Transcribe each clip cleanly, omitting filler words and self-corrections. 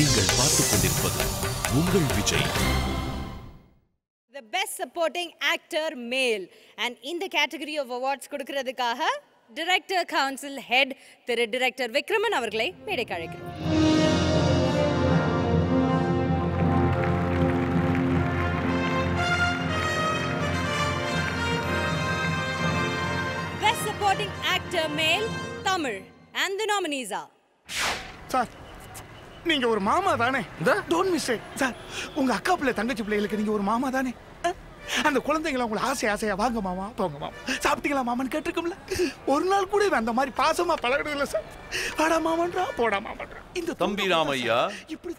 நீங்கள் பார்த்துக் கொண்டிருப்பது உங்கள் Vijay. The best supporting actor male and in the category of awards கொடுக்கிறதுக்காக Director Council Head Thiru Director Vikraman அவர்களை மேடைக்கு அழைக்கிறோம். Best supporting actor male Tamil and the nominees are sir, நீங்க ஒரு மாமா தானே? Don't mistake sir. உங்க அக்கா பிள்ளை தங்கச்சி பிள்ளைகளுக்கு நீங்க ஒரு மாமா தானே? அந்த குழந்தைங்களை உங்களை ஆசையா வாங்க மாமா, போங்க மாமா, சாப்பிட்டீங்களா மாமான்னு கேட்டிருக்கும்ல. ஒரு நாள் கூட அந்த மாதிரி பாசமா பழகிறது இல்லை சார். வாடா மாமன்றா, போடா மாமன்றா. இந்த தம்பி ராமையா இப்படி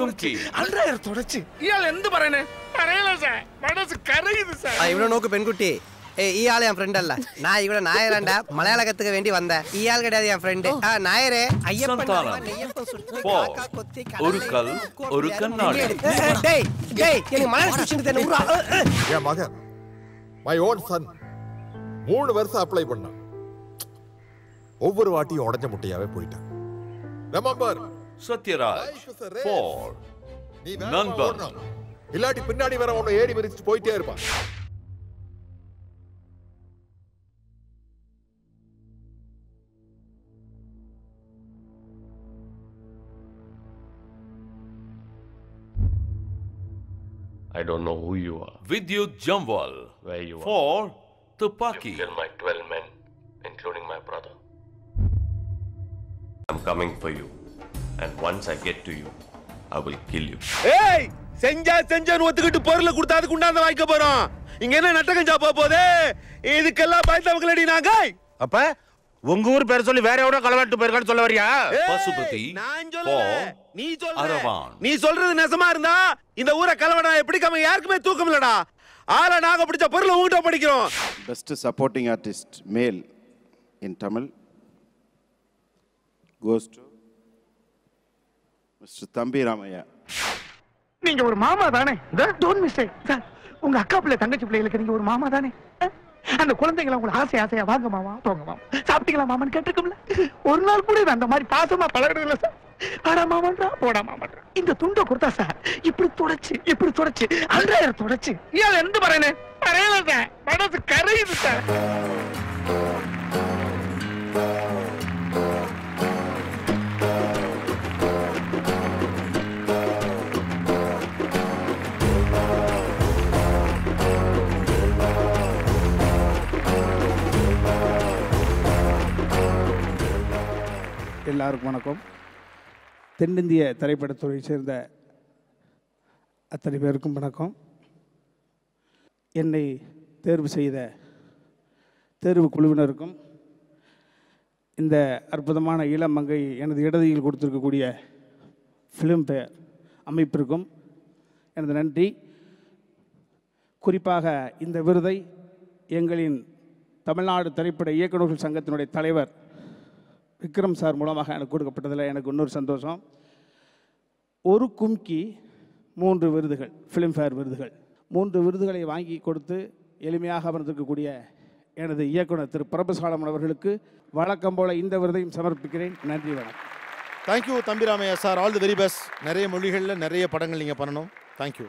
தொடச்சு இயாள் எந்த பறையனே பறையல சார். மனசு கரையுது சார். இவ்வளவு நோக்கு பெண்குட்டி. ഈ ആള് ഞാൻ ഫ്രണ്ട് അല്ല. ഞാൻ ഇവിടെ നായരണ്ട മലയാള കത്തുക വേണ്ടി വന്ന ഈ ആൾ കിട്ടാതെ ഞാൻ ഫ്രണ്ട്. ആ നായരെ ഒരു കൽ ഒരു കണ്ണാടി. டேய் டேய் எனக்கு மலையாள ஸ்டிச்சிங் தெரியல. என் மகன் மை ஓன் சன் 3 வருஷம் அப்ளை பண்ணான். ஒவ்வொரு வாட்டியும் உடைஞ்ச முட்டையாவே போயிட்டான். ரிமெம்பர் சத்யராஜ் பால் நண்பன். இல்லாட்டி பின்னாடி வர உன்னை ஏறி மிதிச்சு போயிட்டே இருப்பான். I don't know who you are. Vidyut Jamwal. Where you are. For Tupaki. You killed my 12 men, including my brother. I'm coming for you. And once I get to you, I will kill you. ஏய், செஞ்சான்னு ஒத்துக்கிட்டு பொருளை கொடுத்தா அதுக்கு உண்டாந்து வாங்கிக்க போறோம். இங்க என்ன நட்டகஞ்சா போதே? இதுக்கெல்லாம் பயந்தவங்களடி நாங்க. அப்ப உங்க ஊர் பேர் சொல்லி வேற எவனோ களவாட்டு போயிருக்கான்னு சொல்ல வரியா? பசுபதி. நான் சொல்லல. நீ சொல்ற. அரவான். நீ சொல்றது நெசமா இருந்தா இந்த ஊரை களவாடா எப்படிக்காம யாருக்குமே தூக்கம் இல்லடா. ஆள நாங்க பிடிச்ச பொருளை உங்ககிட்ட படிக்கிறோம். Best supporting artist male in Tamil goes to Mr. Thambi Ramaiah. நீங்க ஒரு மாமா தானே? Don't mistake sir. உங்க அக்கா பிள்ளை தங்கச்சி பிள்ளைகளுக்கு நீங்க ஒரு மாமா தானே? அந்த குழந்தைங்களை உங்களை ஆசையா வாங்க மாமா, போங்க மாமா, சாப்பிட்டீங்களா மாமான்னு கேட்டிருக்கும்ல. ஒரு நாள் கூட அந்த மாதிரி பாசமா பழகிறது இல்லை சார். வாடா மாமன்றா, போடா மாமன்றா. இந்த துண்டை கொடுத்தா சார் இப்படி தொடச்சு அன்றாயிரம் தொடச்சு இயாள் எந்த பறையனே பறையல சார். மனசு கரையுது சார். எல்லாருக்கும் வணக்கம். தென்னிந்திய திரைப்படத்துறையை சேர்ந்த அத்தனை பேருக்கும் வணக்கம். என்னை தேர்வு செய்த தேர்வு குழுவினருக்கும் இந்த அற்புதமான இளமங்கை எனது இடதியில் கொடுத்திருக்கக்கூடிய ஃபிலிம்பேர் அமைப்பிற்கும் எனது நன்றி. குறிப்பாக இந்த விருதை எங்களின் தமிழ்நாடு திரைப்பட இயக்குநர்கள் சங்கத்தினுடைய தலைவர் விக்ரம் சார் மூலமாக எனக்கு கொடுக்கப்பட்டதில் எனக்கு இன்னொரு சந்தோஷம். ஒரு கும்கி 3 விருதுகள், ஃபிலிம்ஃபேர் விருதுகள், 3 விருதுகளை வாங்கி கொடுத்து எளிமையாக அமர்ந்திருக்கக்கூடிய எனது இயக்குனர் திரு பிரபுசாலம் அவர்களுக்கு வழக்கம் போல இந்த விருதையும் சமர்ப்பிக்கிறேன். நன்றி, வணக்கம். Thank you தம்பி Ramaiah sir. All the very best. நிறைய மொழிகளில் நிறைய படங்கள் நீங்கள் பண்ணணும். தேங்க்யூ.